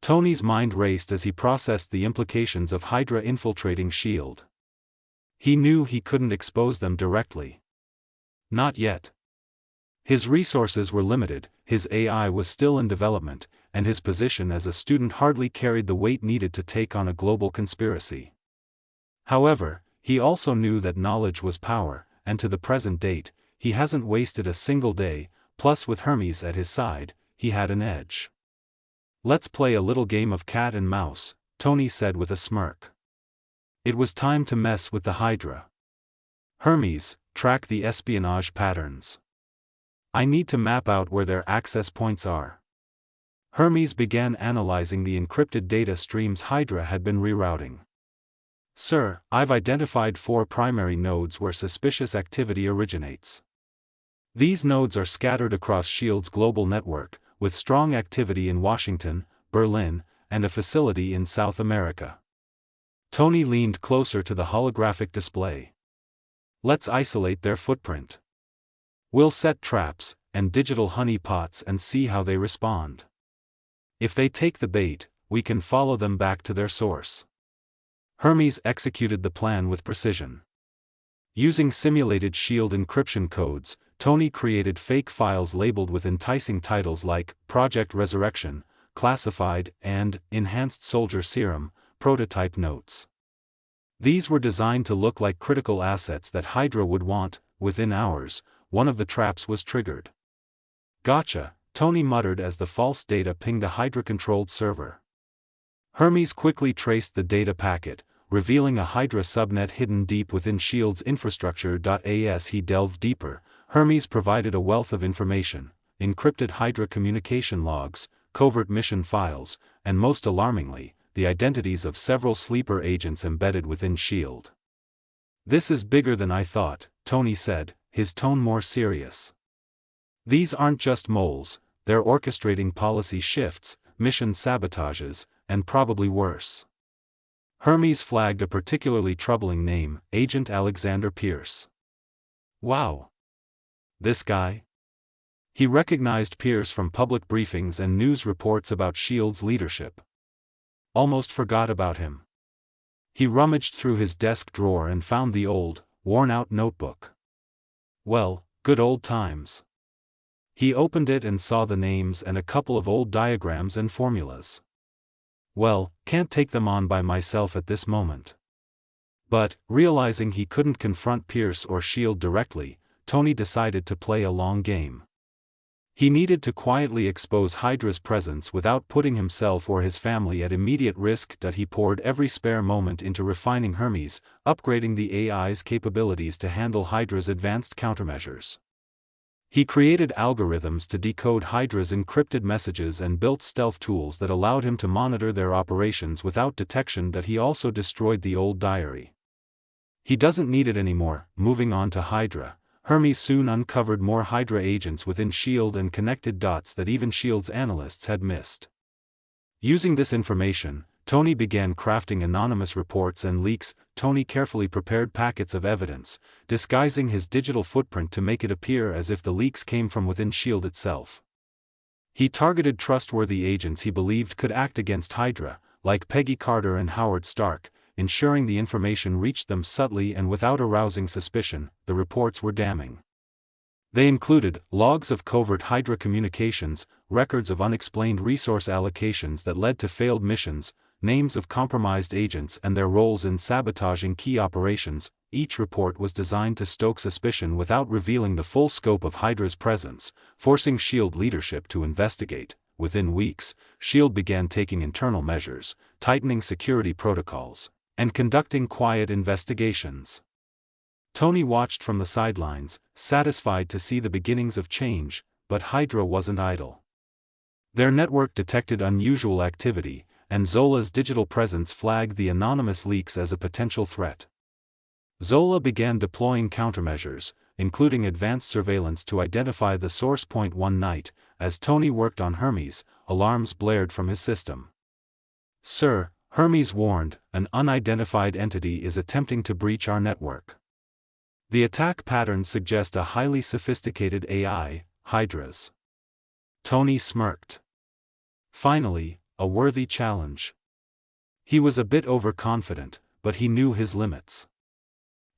Tony's mind raced as he processed the implications of Hydra infiltrating S.H.I.E.L.D. He knew he couldn't expose them directly. Not yet. His resources were limited, his AI was still in development, and his position as a student hardly carried the weight needed to take on a global conspiracy. However, he also knew that knowledge was power, and to the present date, he hasn't wasted a single day, plus with Hermes at his side, he had an edge. "Let's play a little game of cat and mouse," Tony said with a smirk. It was time to mess with the Hydra. "Hermes, track the espionage patterns. I need to map out where their access points are." Hermes began analyzing the encrypted data streams Hydra had been rerouting. "Sir, I've identified 4 primary nodes where suspicious activity originates. These nodes are scattered across S.H.I.E.L.D.'s global network, with strong activity in Washington, Berlin, and a facility in South America." Tony leaned closer to the holographic display. "Let's isolate their footprint. We'll set traps, and digital honey pots and see how they respond. If they take the bait, we can follow them back to their source." Hermes executed the plan with precision. Using simulated S.H.I.E.L.D. encryption codes, Tony created fake files labeled with enticing titles like Project Resurrection, Classified, and Enhanced Soldier Serum, Prototype Notes. These were designed to look like critical assets that Hydra would want. Within hours, one of the traps was triggered. "Gotcha," Tony muttered as the false data pinged a Hydra-controlled server. Hermes quickly traced the data packet, revealing a Hydra subnet hidden deep within S.H.I.E.L.D.'s infrastructure. As he delved deeper, Hermes provided a wealth of information: encrypted Hydra communication logs, covert mission files, and most alarmingly, the identities of several sleeper agents embedded within S.H.I.E.L.D. "This is bigger than I thought," Tony said, his tone more serious. "These aren't just moles, they're orchestrating policy shifts, mission sabotages, and probably worse." Hermes flagged a particularly troubling name: Agent Alexander Pierce. "Wow. This guy?" He recognized Pierce from public briefings and news reports about S.H.I.E.L.D.'s leadership. Almost forgot about him. He rummaged through his desk drawer and found the old, worn-out notebook. Well, good old times. He opened it and saw the names and a couple of old diagrams and formulas. "Well, can't take them on by myself at this moment." But, realizing he couldn't confront Pierce or S.H.I.E.L.D. directly, Tony decided to play a long game. He needed to quietly expose Hydra's presence without putting himself or his family at immediate risk. He poured every spare moment into refining Hermes, upgrading the AI's capabilities to handle Hydra's advanced countermeasures. He created algorithms to decode Hydra's encrypted messages and built stealth tools that allowed him to monitor their operations without detection. He also destroyed the old diary. He doesn't need it anymore. Moving on to Hydra, Hermes soon uncovered more Hydra agents within S.H.I.E.L.D. and connected dots that even S.H.I.E.L.D.'s analysts had missed. Using this information, Tony began crafting anonymous reports and leaks. Tony carefully prepared packets of evidence, disguising his digital footprint to make it appear as if the leaks came from within S.H.I.E.L.D. itself. He targeted trustworthy agents he believed could act against Hydra, like Peggy Carter and Howard Stark, ensuring the information reached them subtly and without arousing suspicion. The reports were damning. They included logs of covert Hydra communications, records of unexplained resource allocations that led to failed missions, names of compromised agents and their roles in sabotaging key operations. Each report was designed to stoke suspicion without revealing the full scope of Hydra's presence, forcing S.H.I.E.L.D. leadership to investigate. Within weeks, S.H.I.E.L.D. began taking internal measures, tightening security protocols, and conducting quiet investigations. Tony watched from the sidelines, satisfied to see the beginnings of change, but Hydra wasn't idle. Their network detected unusual activity, and Zola's digital presence flagged the anonymous leaks as a potential threat. Zola began deploying countermeasures, including advanced surveillance to identify the source point. One night, as Tony worked on Hermes, alarms blared from his system. "Sir," Hermes warned, "an unidentified entity is attempting to breach our network. The attack patterns suggest a highly sophisticated AI, Hydra's." Tony smirked. Finally, a worthy challenge. He was a bit overconfident, but he knew his limits.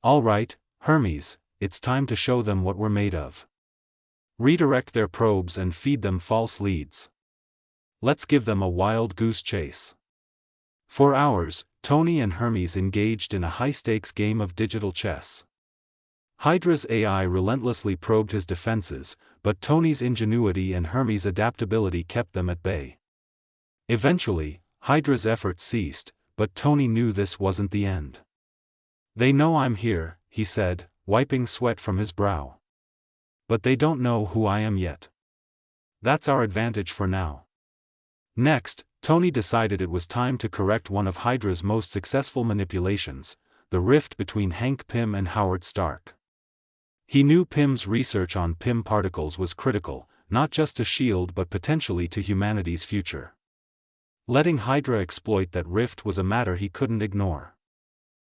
All right, Hermes, it's time to show them what we're made of. Redirect their probes and feed them false leads. Let's give them a wild goose chase. For hours, Tony and Hermes engaged in a high-stakes game of digital chess. Hydra's AI relentlessly probed his defenses, but Tony's ingenuity and Hermes' adaptability kept them at bay. Eventually, Hydra's efforts ceased, but Tony knew this wasn't the end. "They know I'm here," he said, wiping sweat from his brow. "But they don't know who I am yet. That's our advantage for now." Next, Tony decided it was time to correct one of Hydra's most successful manipulations, the rift between Hank Pym and Howard Stark. He knew Pym's research on Pym particles was critical, not just to S.H.I.E.L.D. but potentially to humanity's future. Letting Hydra exploit that rift was a matter he couldn't ignore.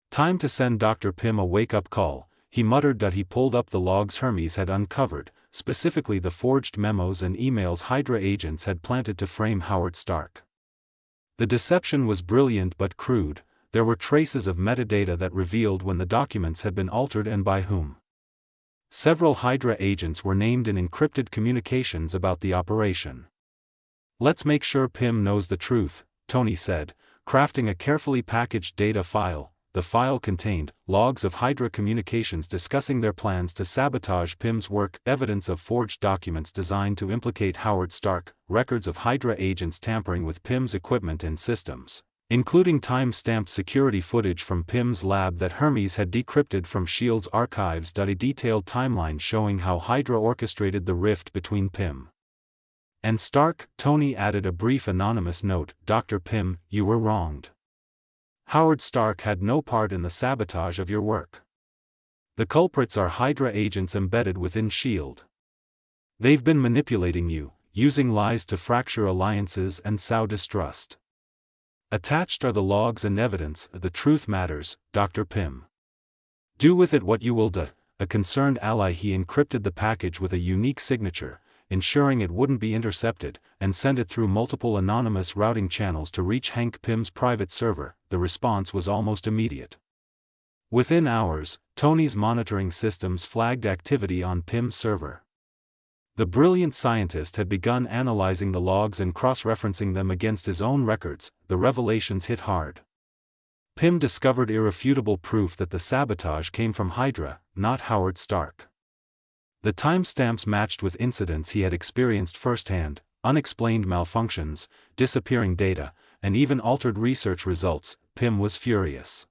Time to send Dr. Pym a wake-up call, he muttered that he pulled up the logs Hermes had uncovered, specifically the forged memos and emails Hydra agents had planted to frame Howard Stark. The deception was brilliant but crude. There were traces of metadata that revealed when the documents had been altered and by whom. Several Hydra agents were named in encrypted communications about the operation. "Let's make sure Pym knows the truth," Tony said, crafting a carefully packaged data file. The file contained logs of Hydra communications discussing their plans to sabotage Pym's work, evidence of forged documents designed to implicate Howard Stark, records of Hydra agents tampering with Pym's equipment and systems, including time-stamped security footage from Pym's lab that Hermes had decrypted from S.H.I.E.L.D.'s archives. A detailed timeline showing how Hydra orchestrated the rift between Pym and Stark. Tony added a brief anonymous note: "Dr. Pym, you were wronged. Howard Stark had no part in the sabotage of your work. The culprits are Hydra agents embedded within S.H.I.E.L.D. They've been manipulating you, using lies to fracture alliances and sow distrust. Attached are the logs and evidence. The truth matters, Dr. Pym. Do with it what you will do." A concerned ally, he encrypted the package with a unique signature, ensuring it wouldn't be intercepted, and sent it through multiple anonymous routing channels to reach Hank Pym's private server. The response was almost immediate. Within hours, Tony's monitoring systems flagged activity on Pym's server. The brilliant scientist had begun analyzing the logs and cross-referencing them against his own records. The revelations hit hard. Pym discovered irrefutable proof that the sabotage came from Hydra, not Howard Stark. The timestamps matched with incidents he had experienced firsthand: unexplained malfunctions, disappearing data, and even altered research results. Pym was furious.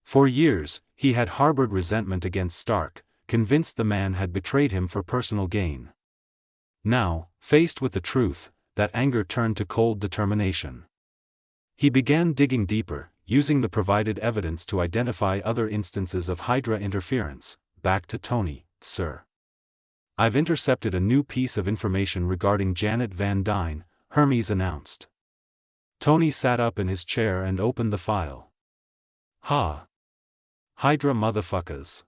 For years, he had harbored resentment against Stark, convinced the man had betrayed him for personal gain. Now, faced with the truth, that anger turned to cold determination. He began digging deeper, using the provided evidence to identify other instances of Hydra interference. "Back to Tony, sir. I've intercepted a new piece of information regarding Janet Van Dyne," Hermes announced. Tony sat up in his chair and opened the file. "Ha! Hydra motherfuckers.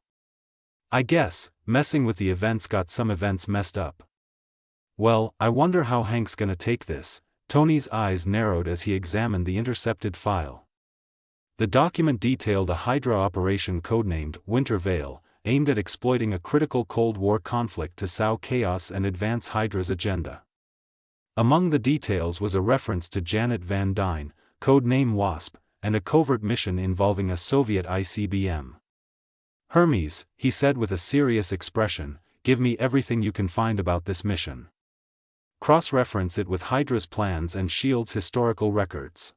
I guess, messing with the events got some events messed up. Well, I wonder how Hank's gonna take this." Tony's eyes narrowed as he examined the intercepted file. The document detailed a Hydra operation codenamed Winter Veil, aimed at exploiting a critical Cold War conflict to sow chaos and advance Hydra's agenda. Among the details was a reference to Janet Van Dyne, codename Wasp, and a covert mission involving a Soviet ICBM. "Hermes," he said with a serious expression, "give me everything you can find about this mission. Cross-reference it with Hydra's plans and S.H.I.E.L.D.'s historical records."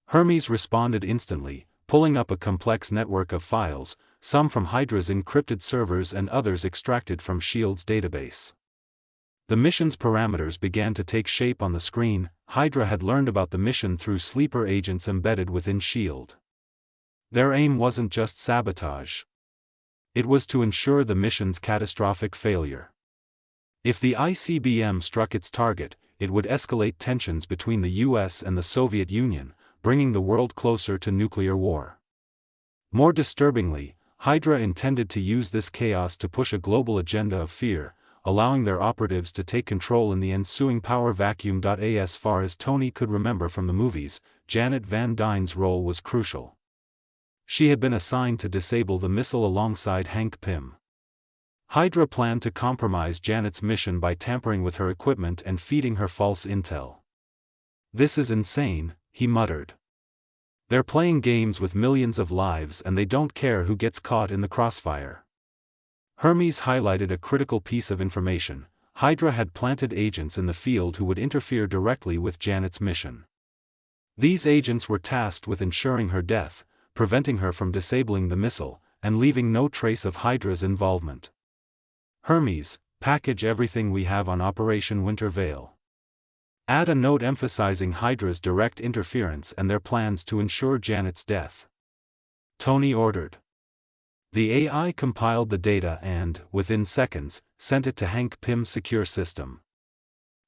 Hermes responded instantly, pulling up a complex network of files, some from Hydra's encrypted servers and others extracted from S.H.I.E.L.D.'s database. The mission's parameters began to take shape on the screen. Hydra had learned about the mission through sleeper agents embedded within S.H.I.E.L.D. Their aim wasn't just sabotage. It was to ensure the mission's catastrophic failure. If the ICBM struck its target, it would escalate tensions between the US and the Soviet Union, bringing the world closer to nuclear war. More disturbingly, Hydra intended to use this chaos to push a global agenda of fear, allowing their operatives to take control in the ensuing power vacuum. As far as Tony could remember from the movies, Janet Van Dyne's role was crucial. She had been assigned to disable the missile alongside Hank Pym. Hydra planned to compromise Janet's mission by tampering with her equipment and feeding her false intel. "This is insane," he muttered. "They're playing games with millions of lives and they don't care who gets caught in the crossfire." Hermes highlighted a critical piece of information. Hydra had planted agents in the field who would interfere directly with Janet's mission. These agents were tasked with ensuring her death, preventing her from disabling the missile, and leaving no trace of Hydra's involvement. "Hermes, package everything we have on Operation Winter Veil. Add a note emphasizing Hydra's direct interference and their plans to ensure Janet's death," Tony ordered. The AI compiled the data and, within seconds, sent it to Hank Pym's secure system.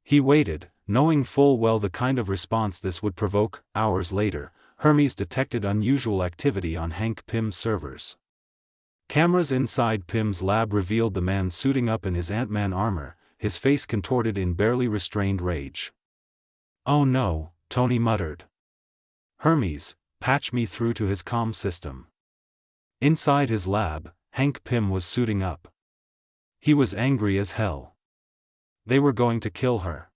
He waited, knowing full well the kind of response this would provoke. Hours later, Hermes detected unusual activity on Hank Pym's servers. Cameras inside Pym's lab revealed the man suiting up in his Ant-Man armor, his face contorted in barely restrained rage. "Oh no," Tony muttered. "Hermes, patch me through to his comm system." Inside his lab, Hank Pym was suiting up. He was angry as hell. They were going to kill her.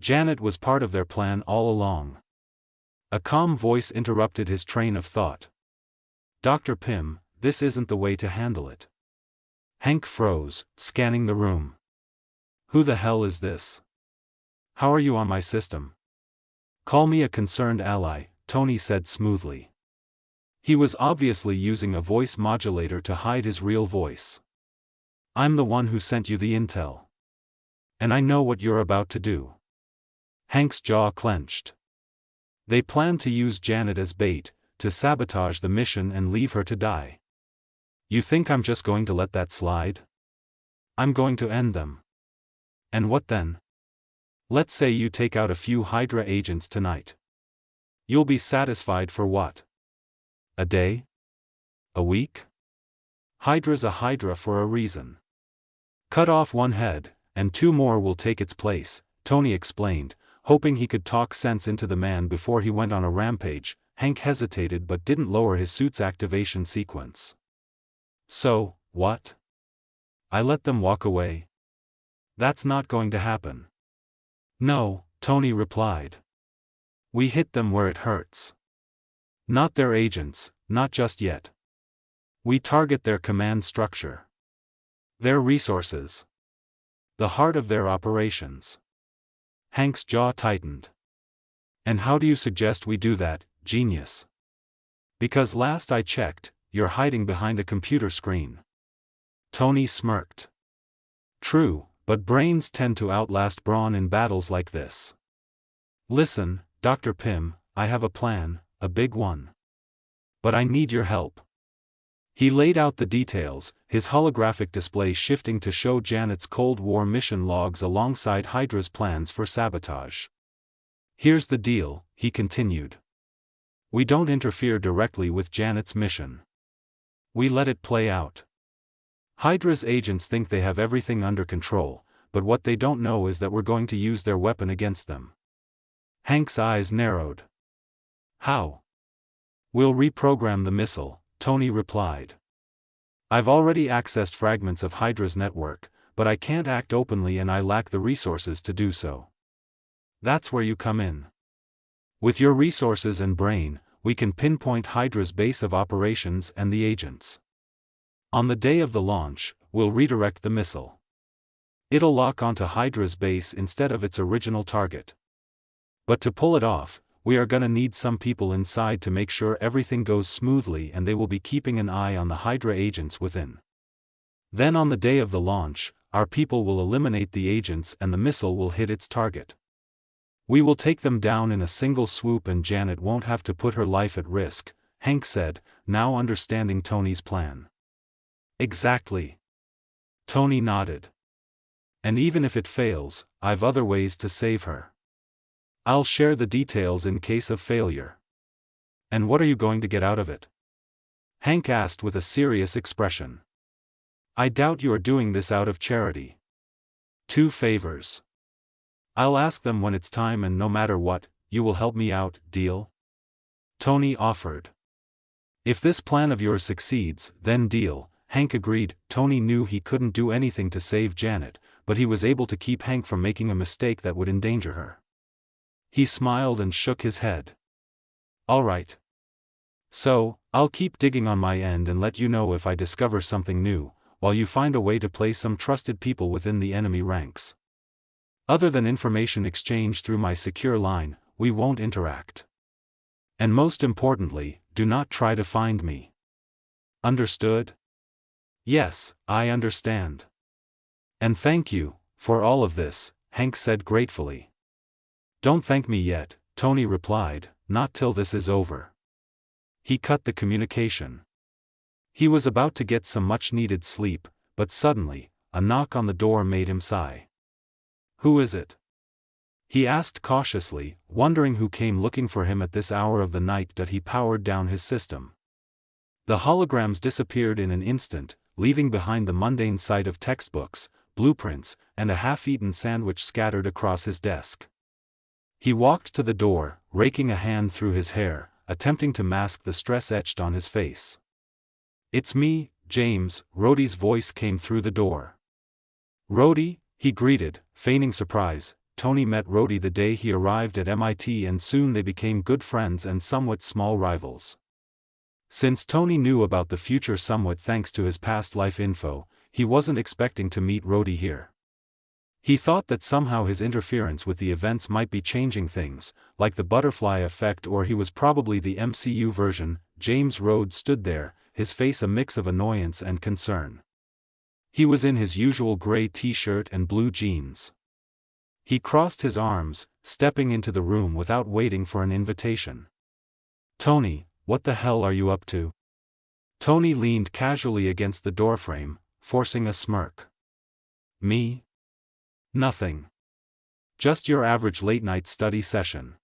Janet was part of their plan all along. A calm voice interrupted his train of thought. "Dr. Pym, this isn't the way to handle it." Hank froze, scanning the room. "Who the hell is this? How are you on my system?" "Call me a concerned ally," Tony said smoothly. He was obviously using a voice modulator to hide his real voice. "I'm the one who sent you the intel. And I know what you're about to do." Hank's jaw clenched. "They plan to use Janet as bait, to sabotage the mission and leave her to die. You think I'm just going to let that slide? I'm going to end them." "And what then? Let's say you take out a few Hydra agents tonight. You'll be satisfied for what? A day? A week? Hydra's a Hydra for a reason. Cut off one head, and two more will take its place," Tony explained, hoping he could talk sense into the man before he went on a rampage. Hank hesitated but didn't lower his suit's activation sequence. "So, what? I let them walk away? That's not going to happen." "No," Tony replied. "We hit them where it hurts. Not their agents, not just yet. We target their command structure. Their resources. The heart of their operations." Hank's jaw tightened. "And how do you suggest we do that, genius? Because last I checked, you're hiding behind a computer screen." Tony smirked. "True, but brains tend to outlast brawn in battles like this. Listen, Dr. Pym, I have a plan, a big one. But I need your help." He laid out the details, his holographic display shifting to show Janet's Cold War mission logs alongside Hydra's plans for sabotage. "Here's the deal," he continued. "We don't interfere directly with Janet's mission. We let it play out. Hydra's agents think they have everything under control, but what they don't know is that we're going to use their weapon against them." Hank's eyes narrowed. "How?" "We'll reprogram the missile," Tony replied. "I've already accessed fragments of Hydra's network, but I can't act openly and I lack the resources to do so. That's where you come in. With your resources and brain, we can pinpoint Hydra's base of operations and the agents. On the day of the launch, we'll redirect the missile. It'll lock onto Hydra's base instead of its original target. But to pull it off, we are gonna need some people inside to make sure everything goes smoothly, and they will be keeping an eye on the Hydra agents within. Then on the day of the launch, our people will eliminate the agents and the missile will hit its target. We will take them down in a single swoop and Janet won't have to put her life at risk," Hank said, now understanding Tony's plan. "Exactly." Tony nodded. "And even if it fails, I've other ways to save her. I'll share the details in case of failure." "And what are you going to get out of it?" Hank asked with a serious expression. "I doubt you are doing this out of charity. 2 favors. I'll ask them when it's time, and no matter what, you will help me out, deal? Tony offered. If this plan of yours succeeds, then deal, Hank agreed. Tony knew he couldn't do anything to save Janet, but he was able to keep Hank from making a mistake that would endanger her. He smiled and shook his head. All right. So, I'll keep digging on my end and let you know if I discover something new, while you find a way to place some trusted people within the enemy ranks. Other than information exchange through my secure line, we won't interact. And most importantly, do not try to find me. Understood? Yes, I understand. And thank you, for all of this, Hank said gratefully. Don't thank me yet, Tony replied, not till this is over. He cut the communication. He was about to get some much-needed sleep, but suddenly, a knock on the door made him sigh. Who is it? He asked cautiously, wondering who came looking for him at this hour of the night that he powered down his system. The holograms disappeared in an instant, leaving behind the mundane sight of textbooks, blueprints, and a half-eaten sandwich scattered across his desk. He walked to the door, raking a hand through his hair, attempting to mask the stress etched on his face. It's me, James, Rhodey's voice came through the door. Rhodey, he greeted, feigning surprise. Tony met Rhodey the day he arrived at MIT, and soon they became good friends and somewhat small rivals. Since Tony knew about the future somewhat thanks to his past life info, he wasn't expecting to meet Rhodey here. He thought that somehow his interference with the events might be changing things, like the butterfly effect, or he was probably the MCU version. James Rhodes stood there, his face a mix of annoyance and concern. He was in his usual gray t-shirt and blue jeans. He crossed his arms, stepping into the room without waiting for an invitation. Tony, what the hell are you up to? Tony leaned casually against the doorframe, forcing a smirk. Me? Nothing. Just your average late-night study session.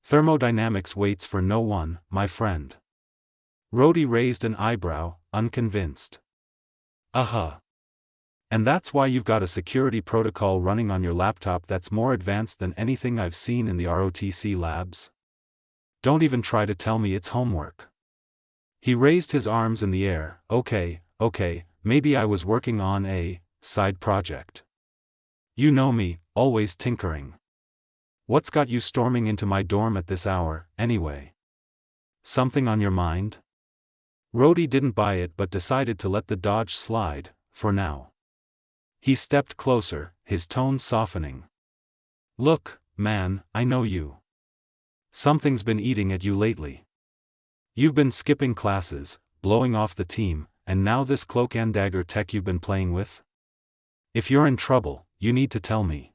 Thermodynamics waits for no one, my friend. Rhodey raised an eyebrow, unconvinced. And that's why you've got a security protocol running on your laptop that's more advanced than anything I've seen in the ROTC labs? Don't even try to tell me it's homework. He raised his arms in the air. Okay, maybe I was working on a side project. You know me, always tinkering. What's got you storming into my dorm at this hour, anyway? Something on your mind? Rhodey didn't buy it but decided to let the dodge slide, for now. He stepped closer, his tone softening. Look, man, I know you. Something's been eating at you lately. You've been skipping classes, blowing off the team, and now this cloak and dagger tech you've been playing with? If you're in trouble, you need to tell me.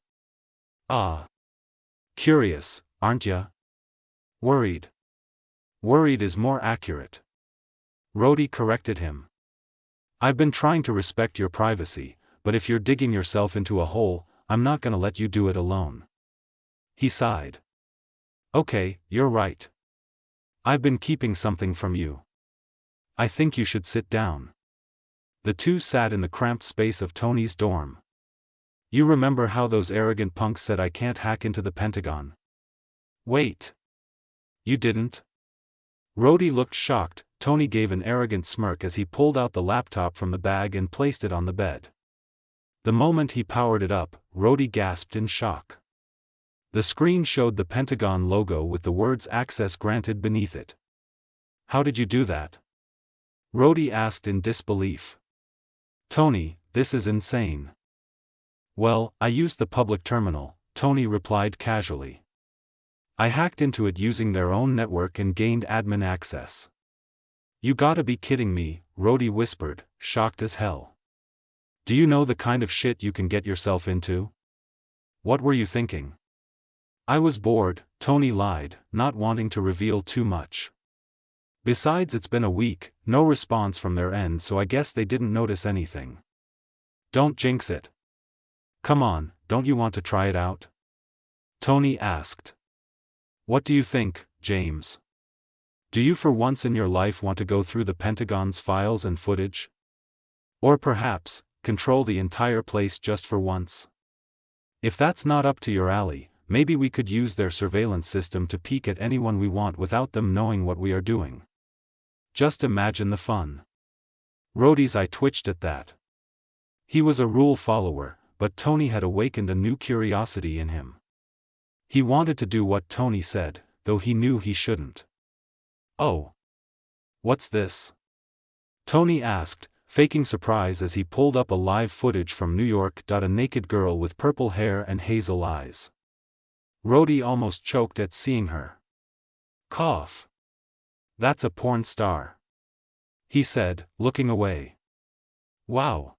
Curious, aren't ya? Worried. Worried is more accurate. Rhodey corrected him. I've been trying to respect your privacy, but if you're digging yourself into a hole, I'm not gonna let you do it alone. He sighed. Okay, you're right. I've been keeping something from you. I think you should sit down. The two sat in the cramped space of Tony's dorm. You remember how those arrogant punks said I can't hack into the Pentagon? Wait. You didn't? Rhodey looked shocked. Tony gave an arrogant smirk as he pulled out the laptop from the bag and placed it on the bed. The moment he powered it up, Rhodey gasped in shock. The screen showed the Pentagon logo with the words "Access Granted" beneath it. How did you do that? Rhodey asked in disbelief. Tony, this is insane. Well, I used the public terminal, Tony replied casually. I hacked into it using their own network and gained admin access. You gotta be kidding me, Rhodey whispered, shocked as hell. Do you know the kind of shit you can get yourself into? What were you thinking? I was bored, Tony lied, not wanting to reveal too much. Besides, it's been a week, no response from their end, so I guess they didn't notice anything. Don't jinx it. Come on, don't you want to try it out? Tony asked. What do you think, James? Do you for once in your life want to go through the Pentagon's files and footage? Or perhaps, control the entire place just for once? If that's not up to your alley, maybe we could use their surveillance system to peek at anyone we want without them knowing what we are doing. Just imagine the fun. Rhodey's eye twitched at that. He was a rule follower, but Tony had awakened a new curiosity in him. He wanted to do what Tony said, though he knew he shouldn't. "Oh. What's this?" Tony asked, faking surprise as he pulled up a live footage from New York. A naked girl with purple hair and hazel eyes. Rhodey almost choked at seeing her. Cough. "That's a porn star," he said, looking away. "Wow.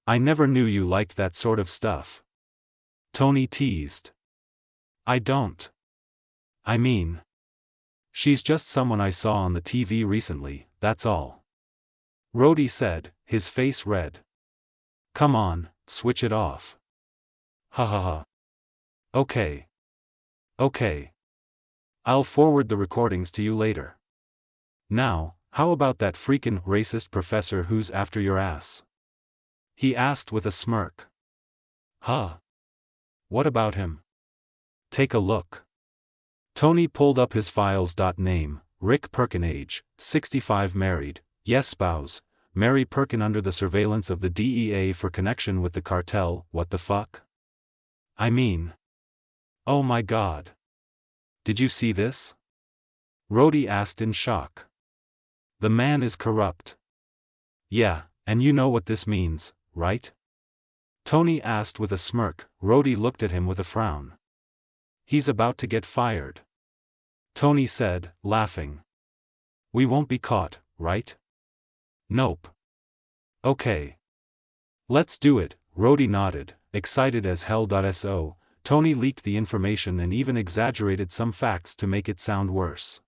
I never knew you liked that sort of stuff," Tony teased. "I don't. I mean, she's just someone I saw on the TV recently, that's all," Rhodey said, his face red. "Come on, switch it off." "Ha ha ha. Okay. Okay. I'll forward the recordings to you later. Now, how about that freakin' racist professor who's after your ass?" he asked with a smirk. "Huh? What about him? Take a look." Tony pulled up his files. Name, Rick Perkin. Age, 65. Married, yes. Spouse, Mary Perkin. Under the surveillance of the DEA for connection with the cartel. What the fuck? I mean. Oh my god. Did you see this? Rhodey asked in shock. "The man is corrupt." "Yeah, and you know what this means, right?" Tony asked with a smirk. Rhodey looked at him with a frown. "He's about to get fired," Tony said, laughing. "We won't be caught, right?" "Nope." "Okay. Let's do it," Rhodey nodded, excited as hell. So, Tony leaked the information and even exaggerated some facts to make it sound worse.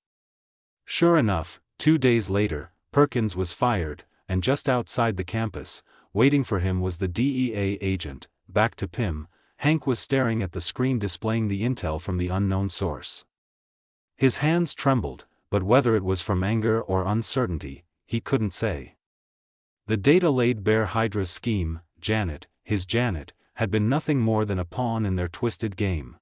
Sure enough, 2 days later, Perkins was fired, and just outside the campus, waiting for him was the DEA agent. Back to Pim, Hank was staring at the screen displaying the intel from the unknown source. His hands trembled, but whether it was from anger or uncertainty, he couldn't say. The data laid bare Hydra's scheme. Janet, his Janet, had been nothing more than a pawn in their twisted game.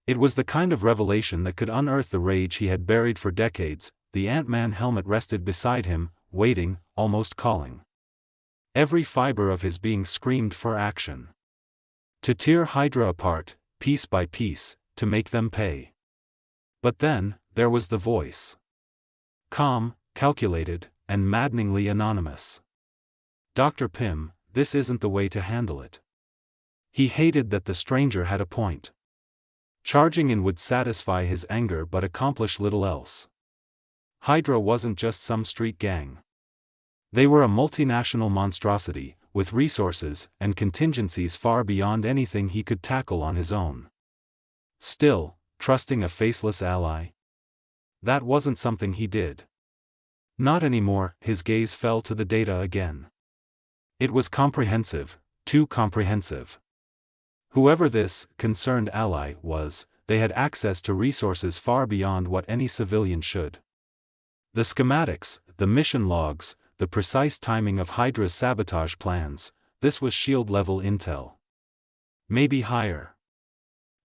It was the kind of revelation that could unearth the rage he had buried for decades. The Ant-Man helmet rested beside him, waiting, almost calling. Every fiber of his being screamed for action. To tear Hydra apart, piece by piece, to make them pay. But then, there was the voice. Calm, calculated, and maddeningly anonymous. "Dr. Pym, this isn't the way to handle it." He hated that the stranger had a point. Charging in would satisfy his anger but accomplish little else. Hydra wasn't just some street gang. They were a multinational monstrosity, with resources and contingencies far beyond anything he could tackle on his own. Still, trusting a faceless ally? That wasn't something he did. Not anymore. His gaze fell to the data again. It was comprehensive, too comprehensive. Whoever this concerned ally was, they had access to resources far beyond what any civilian should. The schematics, the mission logs, the precise timing of Hydra's sabotage plans, this was SHIELD-level intel. Maybe higher.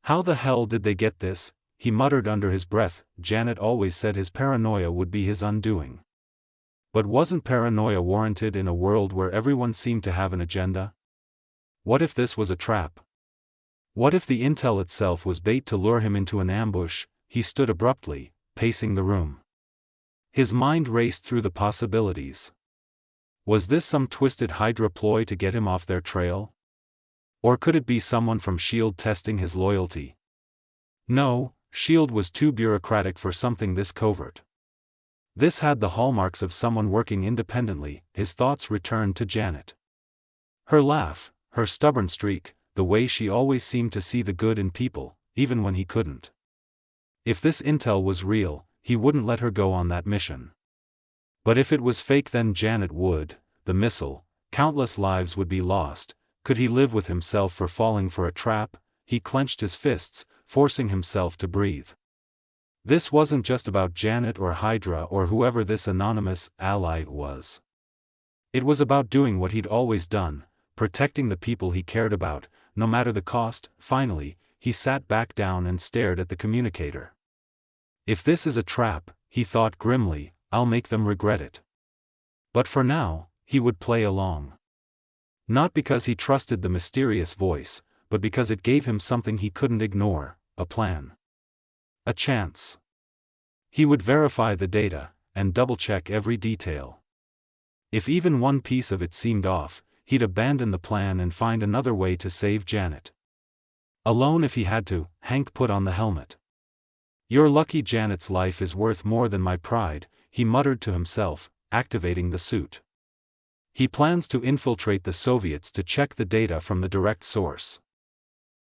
How the hell did they get this? He muttered under his breath. Janet always said his paranoia would be his undoing. But wasn't paranoia warranted in a world where everyone seemed to have an agenda? What if this was a trap? What if the intel itself was bait to lure him into an ambush? He stood abruptly, pacing the room. His mind raced through the possibilities. Was this some twisted Hydra ploy to get him off their trail? Or could it be someone from SHIELD testing his loyalty? No, SHIELD was too bureaucratic for something this covert. This had the hallmarks of someone working independently. His thoughts returned to Janet. Her laugh, her stubborn streak, the way she always seemed to see the good in people, even when he couldn't. If this intel was real, he wouldn't let her go on that mission. But if it was fake, then Janet would. The missile, countless lives would be lost. Could he live with himself for falling for a trap? He clenched his fists, forcing himself to breathe. This wasn't just about Janet or Hydra or whoever this anonymous ally was. It was about doing what he'd always done, protecting the people he cared about, no matter the cost. Finally, he sat back down and stared at the communicator. If this is a trap, he thought grimly, I'll make them regret it. But for now, he would play along. Not because he trusted the mysterious voice, but because it gave him something he couldn't ignore, a plan. A chance. He would verify the data, and double-check every detail. If even one piece of it seemed off, he'd abandon the plan and find another way to save Janet. Alone if he had to, Hank put on the helmet. You're lucky Janet's life is worth more than my pride, he muttered to himself, activating the suit. He plans to infiltrate the Soviets to check the data from the direct source.